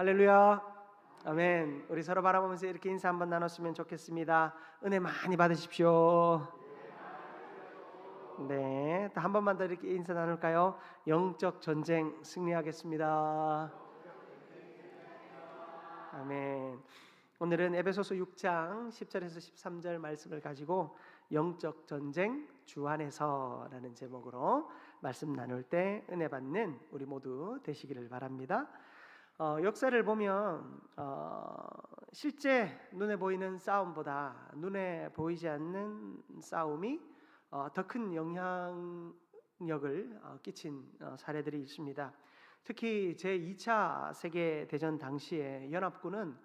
할렐루야. 아멘. 우리 서로 바라보면서 이렇게 인사 한번 나눴으면 좋겠습니다. 은혜 많이 받으십시오. 네, 한 번만 더 이렇게 인사 나눌까요? 영적 전쟁 승리하겠습니다. 아멘. 오늘은 에베소서 6장 10절에서 13절 말씀을 가지고 영적 전쟁 주 안에서라는 제목으로 말씀 나눌 때 은혜 받는 우리 모두 되시기를 바랍니다. 역사를 보면 실제 눈에 보이는 싸움보다 눈에 보이지 않는 싸움이 더 큰 영향력을 끼친 사례들이 있습니다. 특히 제2차 세계대전 당시에 연합군은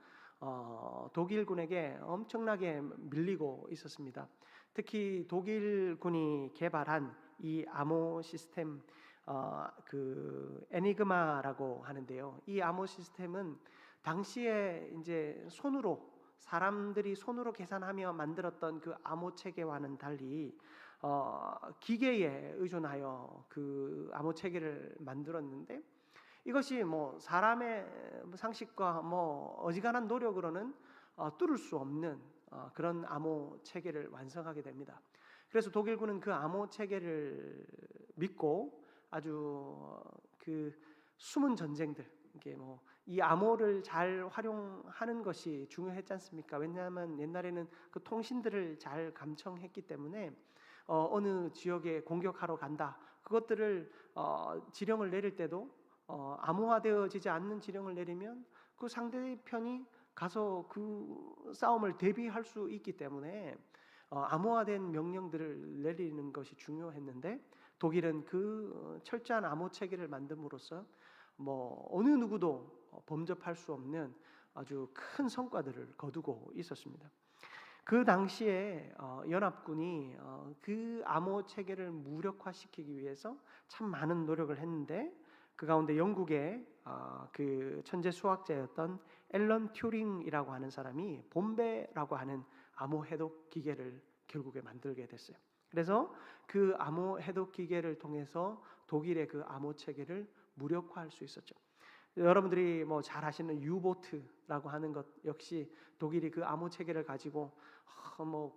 독일군에게 엄청나게 밀리고 있었습니다. 특히 독일군이 개발한 이 암호 시스템 그 에니그마라고 하는데요. 이 암호 시스템은 당시에 이제 사람들이 손으로 계산하며 만들었던 그 암호 체계와는 달리 기계에 의존하여 그 암호 체계를 만들었는데, 이것이 사람의 상식과 어지간한 노력으로는 뚫을 수 없는 그런 암호 체계를 완성하게 됩니다. 그래서 독일군은 그 암호 체계를 믿고 아주 그 숨은 전쟁들, 이게 이 암호를 잘 활용하는 것이 중요했지 않습니까? 왜냐하면 옛날에는 그 통신들을 잘 감청했기 때문에 어느 지역에 공격하러 간다, 그것들을 지령을 내릴 때도 암호화되어지지 않는 지령을 내리면 그 상대편이 가서 그 싸움을 대비할 수 있기 때문에 암호화된 명령들을 내리는 것이 중요했는데, 독일은 그 철저한 암호 체계를 만듦으로써 어느 누구도 범접할 수 없는 아주 큰 성과들을 거두고 있었습니다. 그 당시에 연합군이 그 암호 체계를 무력화시키기 위해서 참 많은 노력을 했는데, 그 가운데 영국의 그 천재 수학자였던 앨런 튜링이라고 하는 사람이 봄베라고 하는 암호 해독 기계를 결국에 만들게 됐어요. 그래서 그 암호 해독 기계를 통해서 독일의 그 암호 체계를 무력화할 수 있었죠. 여러분들이 잘 아시는 유보트라고 하는 것 역시 독일이 그 암호 체계를 가지고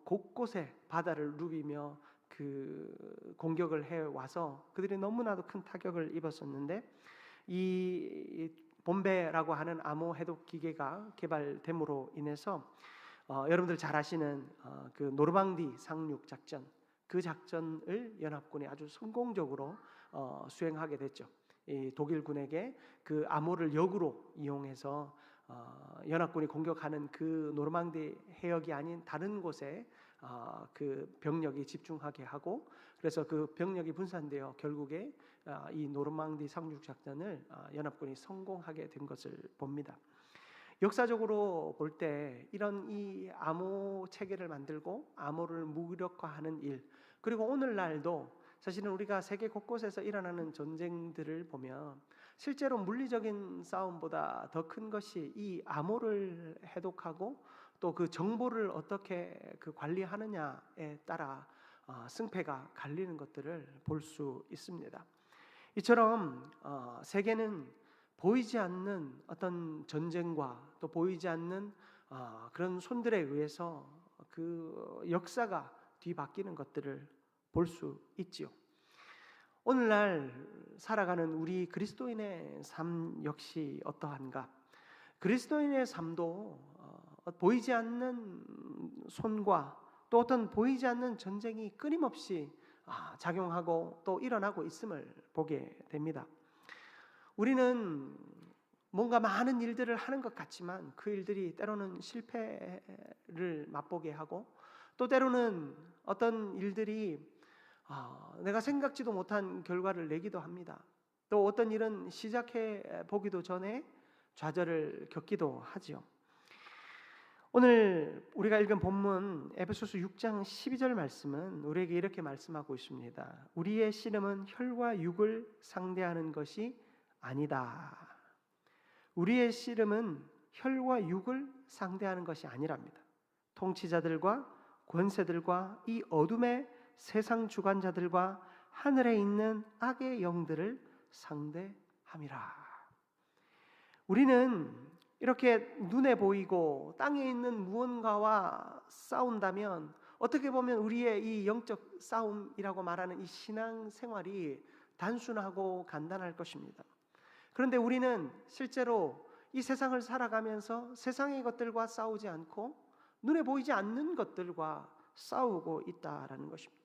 곳곳에 바다를 누비며 그 공격을 해 와서 그들이 너무나도 큰 타격을 입었었는데, 이 봄베라고 하는 암호 해독 기계가 개발됨으로 인해서 여러분들 잘 아시는 그 노르망디 상륙 작전, 그 작전을 연합군이 아주 성공적으로 수행하게 됐죠. 이 독일군에게 그 암호를 역으로 이용해서 연합군이 공격하는 그 노르망디 해역이 아닌 다른 곳에 그 병력이 집중하게 하고, 그래서 그 병력이 분산되어 결국에 이 노르망디 상륙 작전을 연합군이 성공하게 된 것을 봅니다. 역사적으로 볼 때 이런 이 암호 체계를 만들고 암호를 무력화하는 일, 그리고 오늘날도 사실은 우리가 세계 곳곳에서 일어나는 전쟁들을 보면 실제로 물리적인 싸움보다 더 큰 것이 이 암호를 해독하고 또 그 정보를 어떻게 그 관리하느냐에 따라 승패가 갈리는 것들을 볼 수 있습니다. 이처럼 세계는 보이지 않는 어떤 전쟁과 또 보이지 않는 그런 손들에 의해서 그 역사가 뒤바뀌는 것들을 볼 수 있지요. 오늘날 살아가는 우리 그리스도인의 삶 역시 어떠한가? 그리스도인의 삶도 보이지 않는 손과 또 어떤 보이지 않는 전쟁이 끊임없이 작용하고 또 일어나고 있음을 보게 됩니다. 우리는 뭔가 많은 일들을 하는 것 같지만 그 일들이 때로는 실패를 맛보게 하고, 또 때로는 어떤 일들이 내가 생각지도 못한 결과를 내기도 합니다. 또 어떤 일은 시작해 보기도 전에 좌절을 겪기도 하지요. 오늘 우리가 읽은 본문 에베소서 6장 12절 말씀은 우리에게 이렇게 말씀하고 있습니다. 우리의 씨름은 혈과 육을 상대하는 것이 아니다. 우리의 씨름은 혈과 육을 상대하는 것이 아니랍니다. 통치자들과 권세들과 이 어둠의 세상 주관자들과 하늘에 있는 악의 영들을 상대함이라. 우리는 이렇게 눈에 보이고 땅에 있는 무언가와 싸운다면 어떻게 보면 우리의 이 영적 싸움이라고 말하는 이 신앙 생활이 단순하고 간단할 것입니다. 그런데 우리는 실제로 이 세상을 살아가면서 세상의 것들과 싸우지 않고 눈에 보이지 않는 것들과 싸우고 있다라는 것입니다.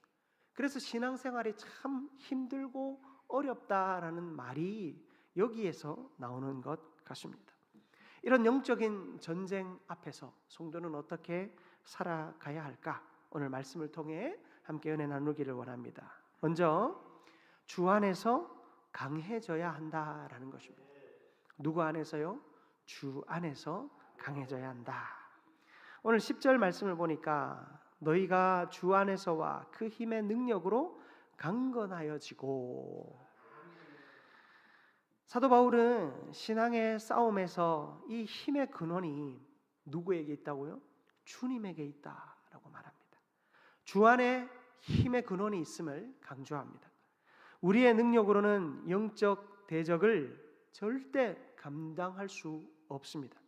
그래서 신앙생활이 참 힘들고 어렵다라는 말이 여기에서 나오는 것 같습니다. 이런 영적인 전쟁 앞에서 성도는 어떻게 살아가야 할까? 오늘 말씀을 통해 함께 은혜 나누기를 원합니다. 먼저 주 안에서 강해져야 한다라는 것입니다. 누구 안에서요? 주 안에서 강해져야 한다. 오늘 10절 말씀을 보니까 너희가 주 안에서와 그 힘의 능력으로 강건하여지고, 사도 바울은 신앙의 싸움에서 이 힘의 근원이 누구에게 있다고요? 주님에게 있다라고 말합니다. 주 안에 힘의 근원이 있음을 강조합니다. 우리의 능력으로는 영적 대적을 절대 감당할 수 없습니다.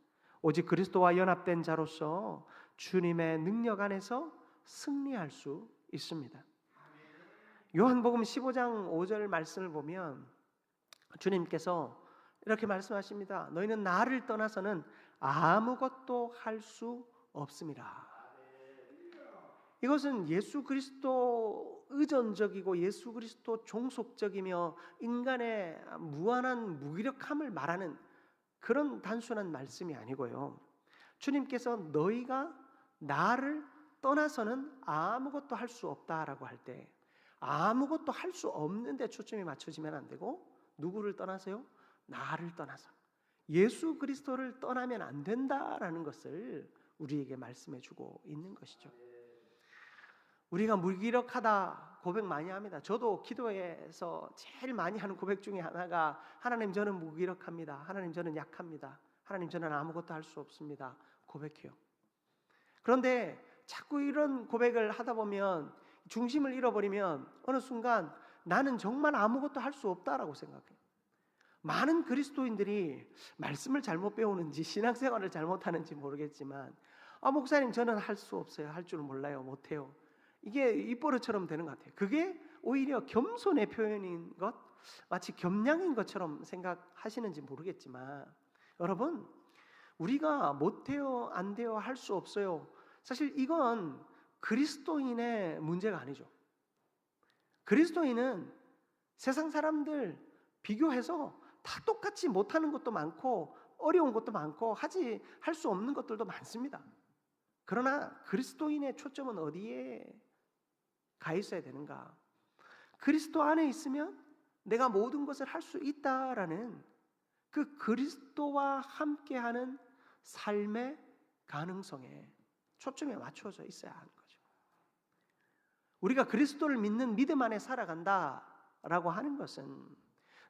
오직 그리스도와 연합된 자로서 주님의 능력 안에서 승리할 수 있습니다. 요한복음 15장 5절 말씀을 보면 주님께서 이렇게 말씀하십니다. 너희는 나를 떠나서는 아무것도 할 수 없습니다. 이것은 예수 그리스도 의존적이고 예수 그리스도 종속적이며 인간의 무한한 무기력함을 말하는 그런 단순한 말씀이 아니고요. 주님께서 너희가 나를 떠나서는 아무것도 할 수 없다라고 할 때 아무것도 할 수 없는데 초점이 맞춰지면 안 되고, 누구를 떠나서요? 나를 떠나서 예수 그리스도를 떠나면 안 된다라는 것을 우리에게 말씀해 주고 있는 것이죠. 우리가 무기력하다 고백 많이 합니다. 저도 기도에서 제일 많이 하는 고백 중에 하나가 하나님 저는 무기력합니다. 하나님 저는 약합니다. 하나님 저는 아무것도 할 수 없습니다. 고백해요. 그런데 자꾸 이런 고백을 하다 보면 중심을 잃어버리면 어느 순간 나는 정말 아무것도 할 수 없다라고 생각해요. 많은 그리스도인들이 말씀을 잘못 배우는지 신앙생활을 잘못하는지 모르겠지만 목사님 저는 할 수 없어요. 할 줄 몰라요. 못해요. 이게 입버릇처럼 되는 것 같아요. 그게 오히려 겸손의 표현인 것, 마치 겸양인 것처럼 생각하시는지 모르겠지만 여러분, 우리가 못해요, 안 돼요, 할 수 없어요. 사실 이건 그리스도인의 문제가 아니죠. 그리스도인은 세상 사람들 비교해서 다 똑같이 못하는 것도 많고 어려운 것도 많고 할 수 없는 것들도 많습니다. 그러나 그리스도인의 초점은 어디에 가 있어야 되는가? 그리스도 안에 있으면 내가 모든 것을 할 수 있다라는 그 그리스도와 함께하는 삶의 가능성에 초점이 맞춰져 있어야 하는 거죠. 우리가 그리스도를 믿는 믿음 안에 살아간다라고 하는 것은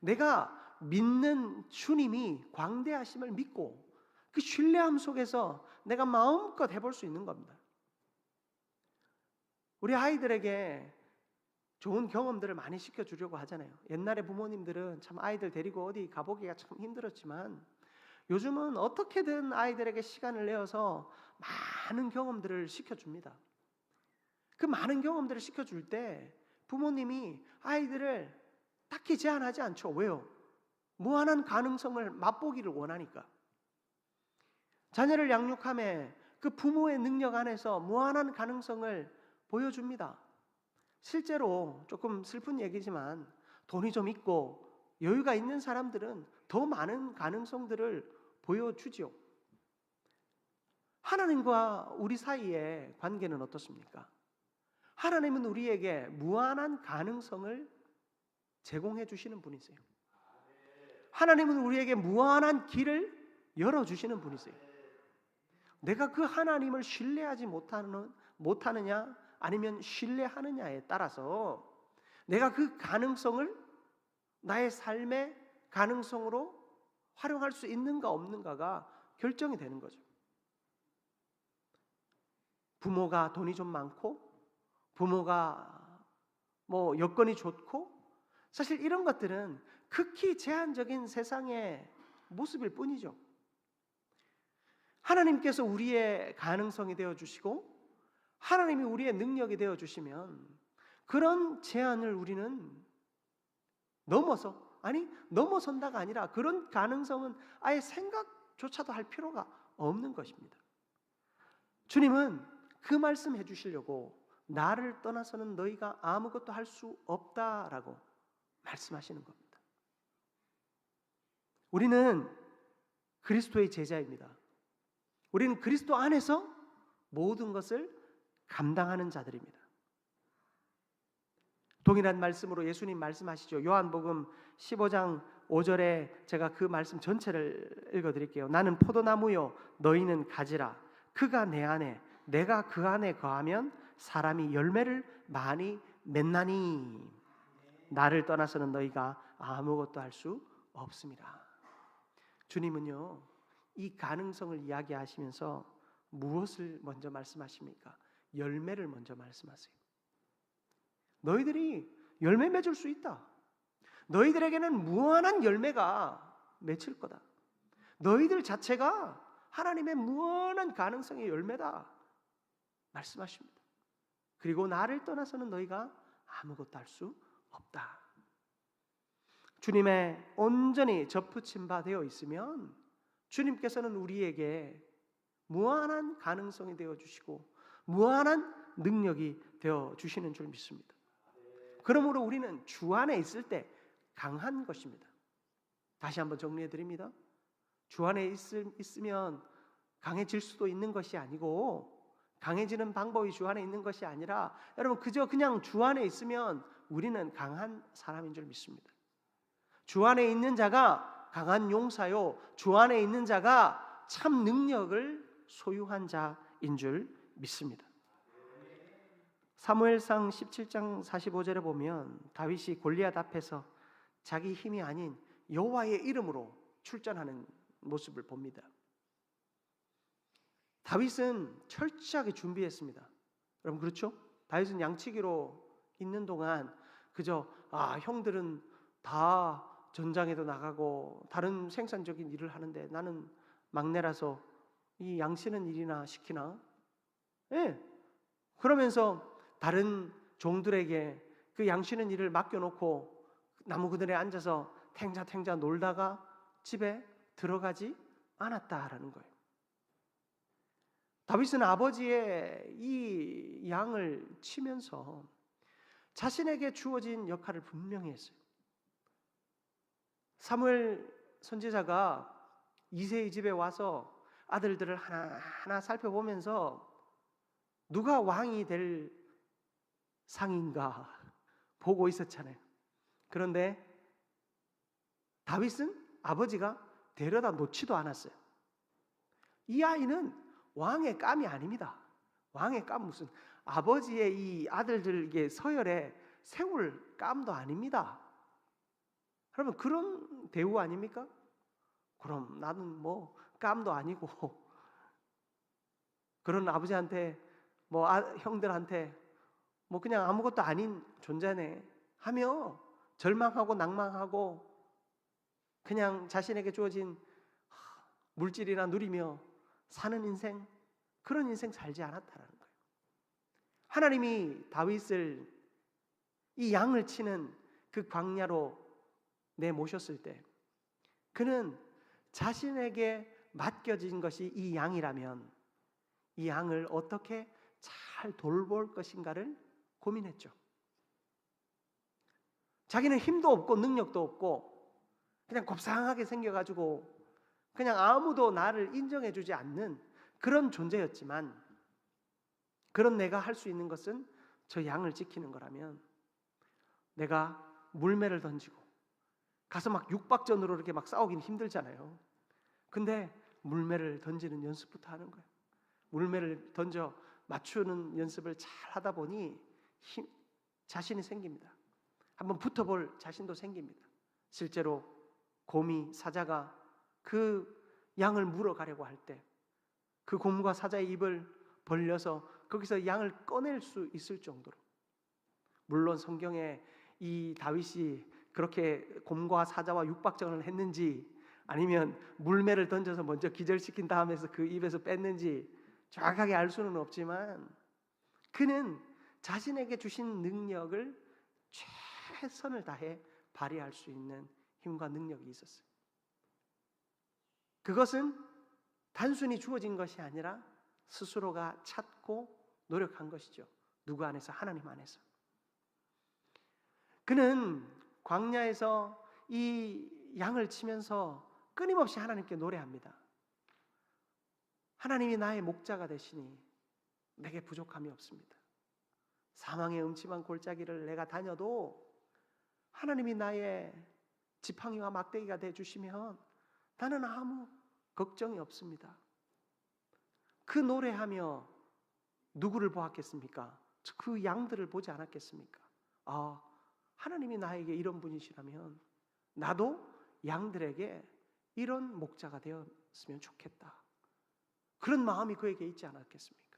내가 믿는 주님이 광대하심을 믿고 그 신뢰함 속에서 내가 마음껏 해볼 수 있는 겁니다. 우리 아이들에게 좋은 경험들을 많이 시켜주려고 하잖아요. 옛날에 부모님들은 참 아이들 데리고 어디 가보기가 참 힘들었지만 요즘은 어떻게든 아이들에게 시간을 내어서 많은 경험들을 시켜줍니다. 그 많은 경험들을 시켜줄 때 부모님이 아이들을 딱히 제한하지 않죠. 왜요? 무한한 가능성을 맛보기를 원하니까. 자녀를 양육함에 그 부모의 능력 안에서 무한한 가능성을 보여줍니다. 실제로 조금 슬픈 얘기지만 돈이 좀 있고 여유가 있는 사람들은 더 많은 가능성들을 보여주죠. 하나님과 우리 사이의 관계는 어떻습니까? 하나님은 우리에게 무한한 가능성을 제공해 주시는 분이세요. 하나님은 우리에게 무한한 길을 열어주시는 분이세요. 내가 그 하나님을 신뢰하지 못하느냐 아니면 신뢰하느냐에 따라서 내가 그 가능성을 나의 삶의 가능성으로 활용할 수 있는가 없는가가 결정이 되는 거죠. 부모가 돈이 좀 많고 부모가 여건이 좋고 사실 이런 것들은 극히 제한적인 세상의 모습일 뿐이죠. 하나님께서 우리의 가능성이 되어 주시고 하나님이 우리의 능력이 되어 주시면 그런 제한을 우리는 넘어선다가 아니라 그런 가능성은 아예 생각조차도 할 필요가 없는 것입니다. 주님은 그 말씀 해주시려고 나를 떠나서는 너희가 아무것도 할 수 없다라고 말씀하시는 겁니다. 우리는 그리스도의 제자입니다. 우리는 그리스도 안에서 모든 것을 감당하는 자들입니다. 동일한 말씀으로 예수님 말씀하시죠. 요한복음 15장 5절에 제가 그 말씀 전체를 읽어드릴게요. 나는 포도나무요 너희는 가지라. 그가 내 안에 내가 그 안에 거하면 사람이 열매를 많이 맺나니 나를 떠나서는 너희가 아무것도 할 수 없습니다. 주님은요 이 가능성을 이야기하시면서 무엇을 먼저 말씀하십니까? 열매를 먼저 말씀하세요. 너희들이 열매 맺을 수 있다. 너희들에게는 무한한 열매가 맺힐 거다. 너희들 자체가 하나님의 무한한 가능성의 열매다 말씀하십니다. 그리고 나를 떠나서는 너희가 아무것도 할 수 없다. 주님의 온전히 접붙임 바 되어 있으면 주님께서는 우리에게 무한한 가능성이 되어 주시고 무한한 능력이 되어 주시는 줄 믿습니다. 그러므로 우리는 주 안에 있을 때 강한 것입니다. 다시 한번 정리해 드립니다. 주 안에 있으면 강해질 수도 있는 것이 아니고 강해지는 방법이 주 안에 있는 것이 아니라 여러분 그냥 주 안에 있으면 우리는 강한 사람인 줄 믿습니다. 주 안에 있는 자가 강한 용사요 주 안에 있는 자가 참 능력을 소유한 자인 줄 믿습니다. 사무엘상 17장 45절에 보면 다윗이 골리앗 앞에서 자기 힘이 아닌 여호와의 이름으로 출전하는 모습을 봅니다. 다윗은 철저하게 준비했습니다. 여러분 그렇죠? 다윗은 양치기로 있는 동안 그저 형들은 다 전장에도 나가고 다른 생산적인 일을 하는데 나는 막내라서 이 양치는 일이나 시키나? 예. 그러면서 다른 종들에게 그 양치는 일을 맡겨놓고 나무 그늘에 앉아서 탱자탱자 놀다가 집에 들어가지 않았다라는 거예요. 다윗은 아버지의 이 양을 치면서 자신에게 주어진 역할을 분명히 했어요. 사무엘 선지자가 이새의 집에 와서 아들들을 하나하나 살펴보면서 누가 왕이 될 상인가 보고 있었잖아요. 그런데 다윗은 아버지가 데려다 놓지도 않았어요. 이 아이는 왕의 감이 아닙니다. 왕의 감 무슨 아버지의 이 아들들에게 서열에 세울 감도 아닙니다. 그러면 그런 대우 아닙니까? 그럼 나는 뭐 감도 아니고 그런 아버지한테 뭐 형들한테 뭐 그냥 아무것도 아닌 존재네 하며 절망하고 낭망하고 그냥 자신에게 주어진 물질이나 누리며 사는 인생, 그런 인생 살지 않았다라는 거예요. 하나님이 다윗을 이 양을 치는 그 광야로 내모셨을 때 그는 자신에게 맡겨진 것이 이 양이라면 이 양을 어떻게 잘 돌볼 것인가를 고민했죠. 자기는 힘도 없고 능력도 없고 그냥 곱상하게 생겨가지고 그냥 아무도 나를 인정해주지 않는 그런 존재였지만 그런 내가 할 수 있는 것은 저 양을 지키는 거라면 내가 물매를 던지고 가서 막 육박전으로 이렇게 막 싸우긴 힘들잖아요. 근데 물매를 던지는 연습부터 하는 거예요. 물매를 던져 맞추는 연습을 잘 하다 보니 자신이 생깁니다. 한번 붙어볼 자신도 생깁니다. 실제로 곰이 사자가 그 양을 물어가려고 할 때 그 곰과 사자의 입을 벌려서 거기서 양을 꺼낼 수 있을 정도로, 물론 성경에 이 다윗이 그렇게 곰과 사자와 육박전을 했는지 아니면 물매를 던져서 먼저 기절시킨 다음에서 그 입에서 뺐는지 정확하게 알 수는 없지만 그는 자신에게 주신 능력을 최선을 다해 발휘할 수 있는 힘과 능력이 있었어요. 그것은 단순히 주어진 것이 아니라 스스로가 찾고 노력한 것이죠. 누구 안에서? 하나님 안에서. 그는 광야에서 이 양을 치면서 끊임없이 하나님께 노래합니다. 하나님이 나의 목자가 되시니 내게 부족함이 없습니다. 사망의 음침한 골짜기를 내가 다녀도 하나님이 나의 지팡이와 막대기가 되어주시면 나는 아무 걱정이 없습니다. 그 노래하며 누구를 보았겠습니까? 그 양들을 보지 않았겠습니까? 하나님이 나에게 이런 분이시라면 나도 양들에게 이런 목자가 되었으면 좋겠다. 그런 마음이 그에게 있지 않았겠습니까?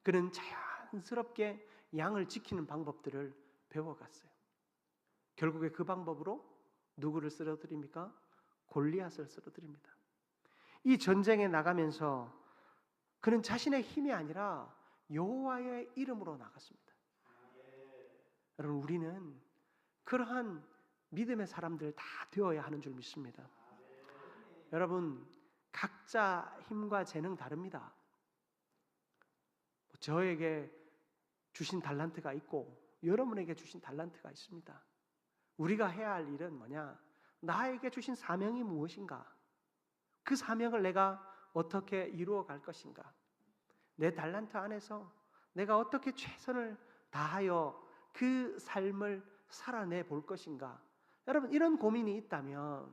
그는 자연스럽게 양을 지키는 방법들을 배워갔어요. 결국에 그 방법으로 누구를 쓰러뜨립니까? 골리앗을 쓰러뜨립니다. 이 전쟁에 나가면서 그는 자신의 힘이 아니라 여호와의 이름으로 나갔습니다. 여러분, 우리는 그러한 믿음의 사람들 다 되어야 하는 줄 믿습니다. 여러분, 각자 힘과 재능 다릅니다. 저에게 주신 달란트가 있고 여러분에게 주신 달란트가 있습니다. 우리가 해야 할 일은 뭐냐? 나에게 주신 사명이 무엇인가? 그 사명을 내가 어떻게 이루어 갈 것인가? 내 달란트 안에서 내가 어떻게 최선을 다하여 그 삶을 살아내 볼 것인가? 여러분, 이런 고민이 있다면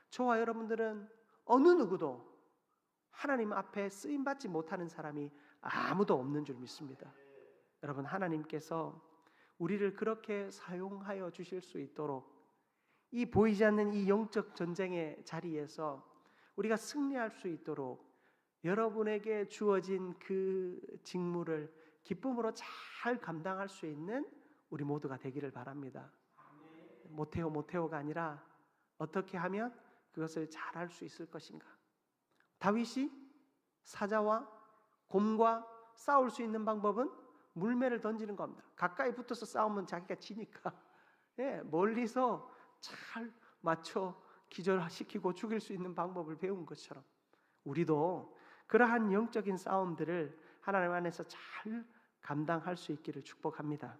저와 여러분들은 어느 누구도 하나님 앞에 쓰임받지 못하는 사람이 아무도 없는 줄 믿습니다. 여러분, 하나님께서 우리를 그렇게 사용하여 주실 수 있도록 이 보이지 않는 이 영적 전쟁의 자리에서 우리가 승리할 수 있도록 여러분에게 주어진 그 직무를 기쁨으로 잘 감당할 수 있는 우리 모두가 되기를 바랍니다. 모태오가 아니라 어떻게 하면 그것을 잘할 수 있을 것인가? 다윗이 사자와 곰과 싸울 수 있는 방법은 물매를 던지는 겁니다. 가까이 붙어서 싸우면 자기가 지니까 멀리서 잘 맞춰 기절시키고 죽일 수 있는 방법을 배운 것처럼 우리도 그러한 영적인 싸움들을 하나님 안에서 잘 감당할 수 있기를 축복합니다.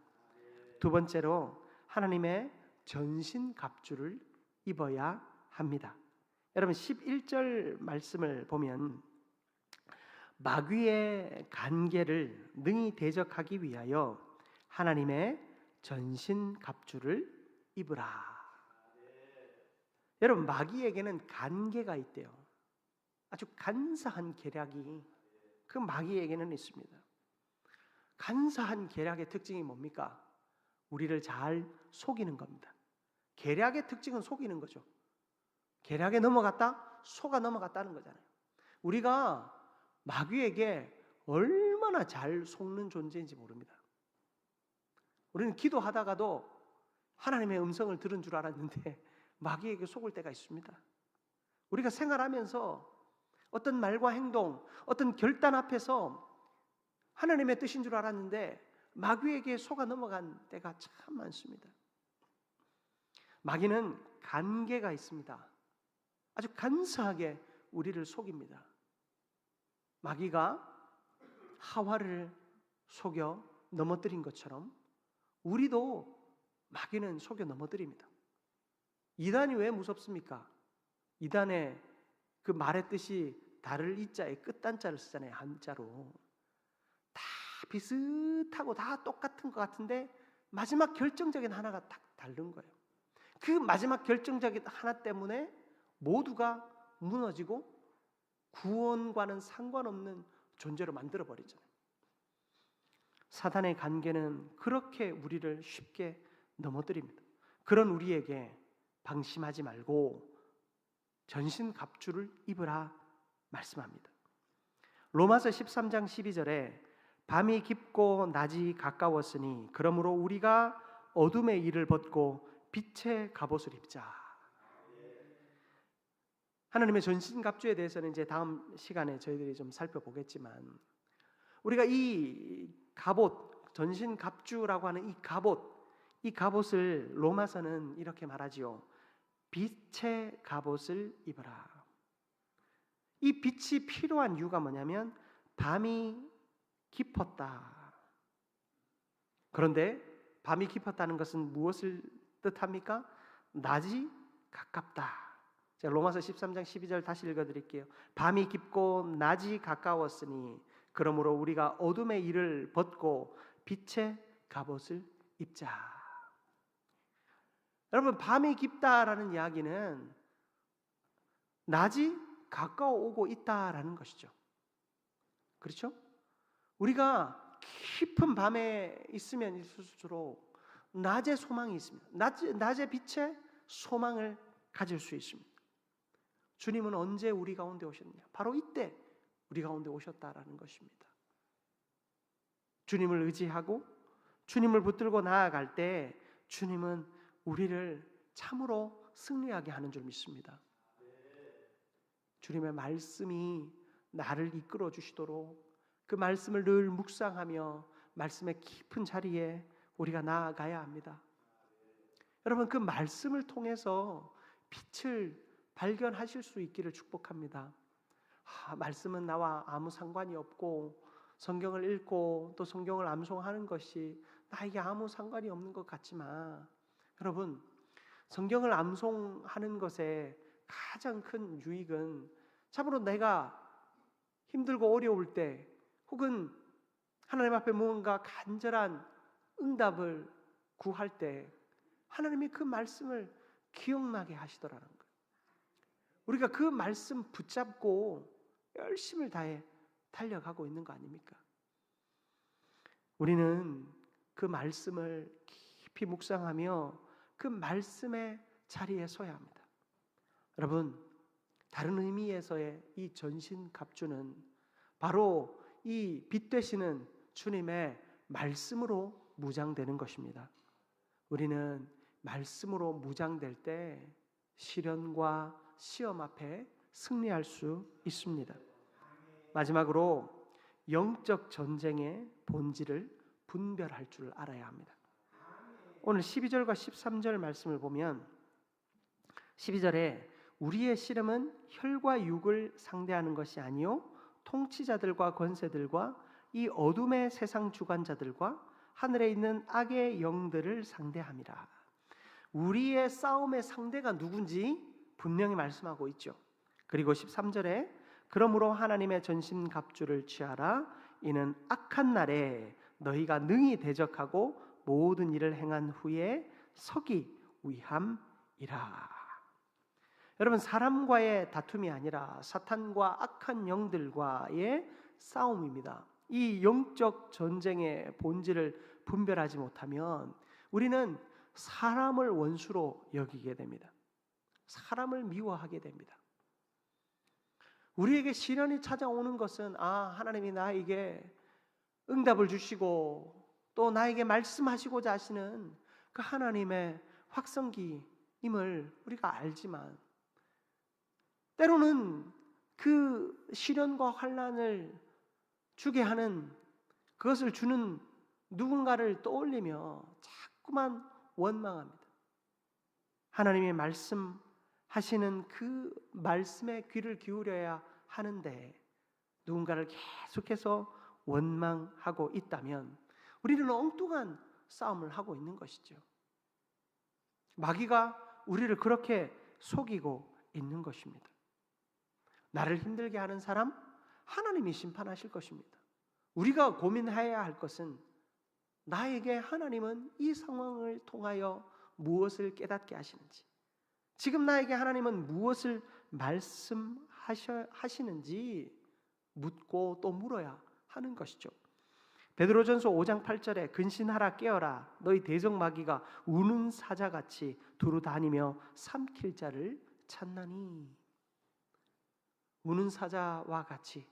두 번째로 하나님의 전신갑주를 입어야 합니다. 여러분, 11절 말씀을 보면 마귀의 간계를 능히 대적하기 위하여 하나님의 전신갑주를 입으라. 여러분, 마귀에게는 간계가 있대요. 아주 간사한 계략이 그 마귀에게는 있습니다. 간사한 계략의 특징이 뭡니까? 우리를 잘 속이는 겁니다. 계략의 특징은 속이는 거죠. 계략에 넘어갔다, 속아 넘어갔다는 거잖아요. 우리가 마귀에게 얼마나 잘 속는 존재인지 모릅니다. 우리는 기도하다가도 하나님의 음성을 들은 줄 알았는데 마귀에게 속을 때가 있습니다. 우리가 생활하면서 어떤 말과 행동, 어떤 결단 앞에서 하나님의 뜻인 줄 알았는데 마귀에게 속아 넘어간 때가 참 많습니다. 마귀는 간계가 있습니다. 아주 간사하게 우리를 속입니다. 마귀가 하와를 속여 넘어뜨린 것처럼 우리도 마귀는 속여 넘어뜨립니다. 이단이 왜 무섭습니까? 이단의 그 말의 뜻이 다를 이자에 끝단자를 쓰잖아요. 한자로. 다 비슷하고 다 똑같은 것 같은데 마지막 결정적인 하나가 딱 다른 거예요. 그 마지막 결정적인 하나 때문에 모두가 무너지고 구원과는 상관없는 존재로 만들어버리잖아요. 사단의 간계는 그렇게 우리를 쉽게 넘어뜨립니다. 그런 우리에게 방심하지 말고 전신갑주를 입으라 말씀합니다. 로마서 13장 12절에 밤이 깊고 낮이 가까웠으니 그러므로 우리가 어둠의 일을 벗고 빛의 갑옷을 입자. 하나님의 전신갑주에 대해서는 이제 다음 시간에 저희들이 좀 살펴보겠지만, 우리가 이 갑옷, 전신갑주라고 하는 이 갑옷을 로마서는 이렇게 말하지요. 빛의 갑옷을 입어라. 이 빛이 필요한 이유가 뭐냐면 밤이 깊었다. 그런데 밤이 깊었다는 것은 무엇을 뜻합니까? 낮이 가깝다. 제가 로마서 13장 12절 다시 읽어드릴게요. 밤이 깊고 낮이 가까웠으니 그러므로 우리가 어둠의 일을 벗고 빛의 갑옷을 입자. 여러분, 밤이 깊다라는 이야기는 낮이 가까워 오고 있다라는 것이죠. 그렇죠? 우리가 깊은 밤에 있으면 있을수록 낮의 소망이 있습니다. 낮의 빛에 소망을 가질 수 있습니다. 주님은 언제 우리 가운데 오셨느냐? 바로 이때 우리 가운데 오셨다라는 것입니다. 주님을 의지하고 주님을 붙들고 나아갈 때 주님은 우리를 참으로 승리하게 하는 줄 믿습니다. 주님의 말씀이 나를 이끌어 주시도록 그 말씀을 늘 묵상하며 말씀의 깊은 자리에 우리가 나아가야 합니다. 여러분, 그 말씀을 통해서 빛을 발견하실 수 있기를 축복합니다. 말씀은 나와 아무 상관이 없고 성경을 읽고 또 성경을 암송하는 것이 나에게 아무 상관이 없는 것 같지만, 여러분, 성경을 암송하는 것의 가장 큰 유익은 참으로 내가 힘들고 어려울 때 혹은 하나님 앞에 무언가 간절한 응답을 구할 때 하나님이 그 말씀을 기억나게 하시더라는 거예요. 우리가 그 말씀 붙잡고 열심을 다해 달려가고 있는 거 아닙니까? 우리는 그 말씀을 깊이 묵상하며 그 말씀의 자리에 서야 합니다. 여러분, 다른 의미에서의 이 전신갑주는 바로 이 빛 되시는 주님의 말씀으로 무장되는 것입니다. 우리는 말씀으로 무장될 때 시련과 시험 앞에 승리할 수 있습니다. 마지막으로 영적 전쟁의 본질을 분별할 줄 알아야 합니다. 오늘 12절과 13절 말씀을 보면 12절에 우리의 씨름은 혈과 육을 상대하는 것이 아니요 통치자들과 권세들과 이 어둠의 세상 주관자들과 하늘에 있는 악의 영들을 상대함이라. 우리의 싸움의 상대가 누군지 분명히 말씀하고 있죠. 그리고 13절에 그러므로 하나님의 전신갑주를 취하라. 이는 악한 날에 너희가 능히 대적하고 모든 일을 행한 후에 서기 위함이라. 여러분, 사람과의 다툼이 아니라 사탄과 악한 영들과의 싸움입니다. 이 영적 전쟁의 본질을 분별하지 못하면 우리는 사람을 원수로 여기게 됩니다. 사람을 미워하게 됩니다. 우리에게 시련이 찾아오는 것은 하나님이 나에게 응답을 주시고 또 나에게 말씀하시고자 하시는 그 하나님의 확성기임을 우리가 알지만, 때로는 그 시련과 환난을 주게 하는, 그것을 주는 누군가를 떠올리며 자꾸만 원망합니다. 하나님의 말씀하시는 그 말씀에 귀를 기울여야 하는데 누군가를 계속해서 원망하고 있다면 우리는 엉뚱한 싸움을 하고 있는 것이죠. 마귀가 우리를 그렇게 속이고 있는 것입니다. 나를 힘들게 하는 사람, 하나님이 심판하실 것입니다. 우리가 고민해야 할 것은 나에게 하나님은 이 상황을 통하여 무엇을 깨닫게 하시는지, 지금 나에게 하나님은 무엇을 말씀하시는지 묻고 또 물어야 하는 것이죠. 베드로전서 5장 8절에 근신하라 깨어라 너희 대적 마귀가 우는 사자같이 두루 다니며 삼킬 자를 찾나니. 우는 사자와 같이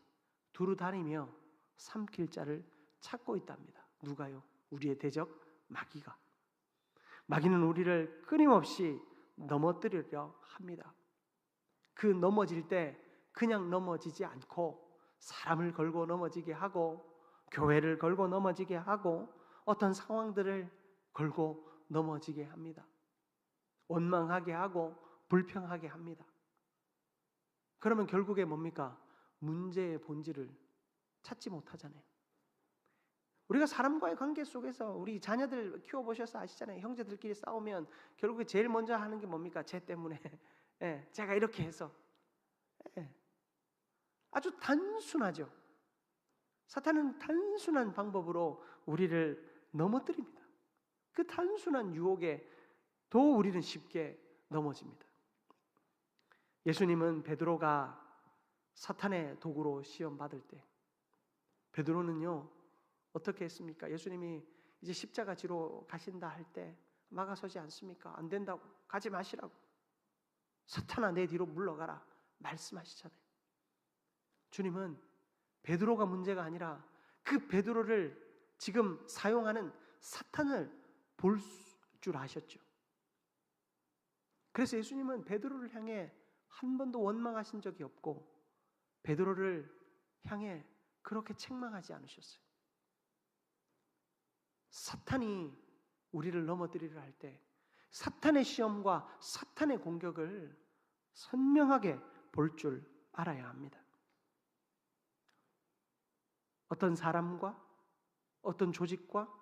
두루 다니며 삼킬 자를 찾고 있답니다. 누가요? 우리의 대적 마귀가. 마귀는 우리를 끊임없이 넘어뜨리려 합니다. 그 넘어질 때 그냥 넘어지지 않고 사람을 걸고 넘어지게 하고 교회를 걸고 넘어지게 하고 어떤 상황들을 걸고 넘어지게 합니다. 원망하게 하고 불평하게 합니다. 그러면 결국에 뭡니까? 문제의 본질을 찾지 못하잖아요. 우리가 사람과의 관계 속에서 우리 자녀들 키워보셔서 아시잖아요. 형제들끼리 싸우면 결국에 제일 먼저 하는 게 뭡니까? 쟤 때문에 제가 이렇게 해서 아주 단순하죠. 사탄은 단순한 방법으로 우리를 넘어뜨립니다. 그 단순한 유혹에 더 우리는 쉽게 넘어집니다. 예수님은 베드로가 사탄의 도구로 시험 받을 때 베드로는요 어떻게 했습니까? 예수님이 이제 십자가 지러 가신다 할 때 막아서지 않습니까? 안 된다고, 가지 마시라고, 사탄아 내 뒤로 물러가라 말씀하시잖아요. 주님은 베드로가 문제가 아니라 그 베드로를 지금 사용하는 사탄을 볼 줄 아셨죠. 그래서 예수님은 베드로를 향해 한 번도 원망하신 적이 없고 베드로를 향해 그렇게 책망하지 않으셨어요. 사탄이 우리를 넘어뜨리려 할 때 사탄의 시험과 사탄의 공격을 선명하게 볼 줄 알아야 합니다. 어떤 사람과 어떤 조직과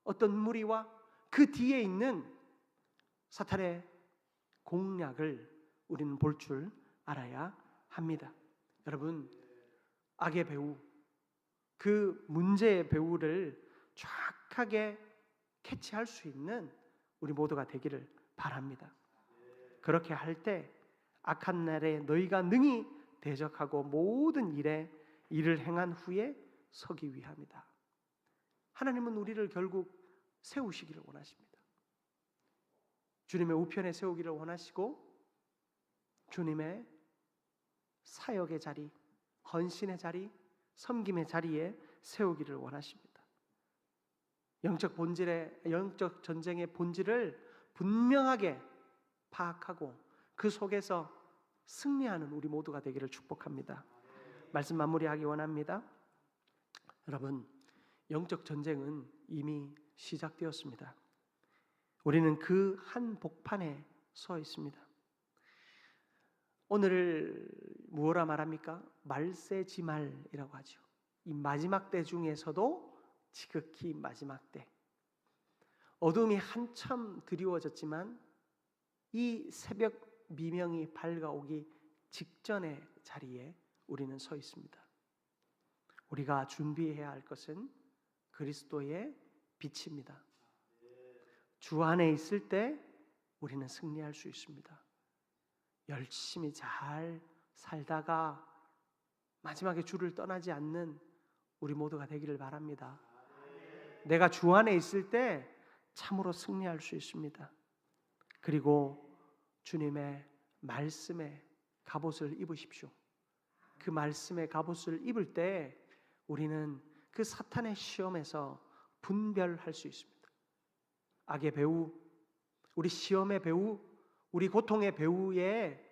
어떤 무리와 그 뒤에 있는 사탄의 공략을 우리는 볼 줄 알아야 합니다. 여러분, 악의 배후, 그 문제의 배후를 정확하게 캐치할 수 있는 우리 모두가 되기를 바랍니다. 그렇게 할 때 악한 날에 너희가 능히 대적하고 모든 일을 행한 후에 서기 위함이다. 하나님은 우리를 결국 세우시기를 원하십니다. 주님의 우편에 세우기를 원하시고 주님의 사역의 자리, 헌신의 자리, 섬김의 자리에 세우기를 원하십니다. 영적 전쟁의 본질을 분명하게 파악하고 그 속에서 승리하는 우리 모두가 되기를 축복합니다. 말씀 마무리하기 원합니다. 여러분, 영적 전쟁은 이미 시작되었습니다. 우리는 그 한 복판에 서 있습니다. 오늘을 무엇라 말합니까? 말세지말이라고 하죠. 이 마지막 때 중에서도 지극히 마지막 때, 어둠이 한참 드리워졌지만 이 새벽 미명이 밝아오기 직전의 자리에 우리는 서 있습니다. 우리가 준비해야 할 것은 그리스도의 빛입니다. 주 안에 있을 때 우리는 승리할 수 있습니다. 열심히 잘 살다가 마지막에 주를 떠나지 않는 우리 모두가 되기를 바랍니다. 내가 주 안에 있을 때 참으로 승리할 수 있습니다. 그리고 주님의 말씀의 갑옷을 입으십시오. 그 말씀의 갑옷을 입을 때 우리는 그 사탄의 시험에서 분별할 수 있습니다. 악의 배후, 우리 시험의 배후, 우리 고통의 배후에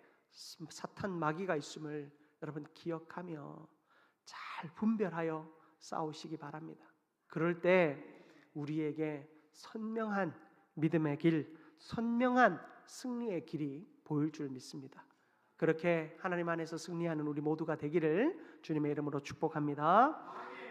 사탄 마귀가 있음을 여러분 기억하며 잘 분별하여 싸우시기 바랍니다. 그럴 때 우리에게 선명한 믿음의 길, 선명한 승리의 길이 보일 줄 믿습니다. 그렇게 하나님 안에서 승리하는 우리 모두가 되기를 주님의 이름으로 축복합니다.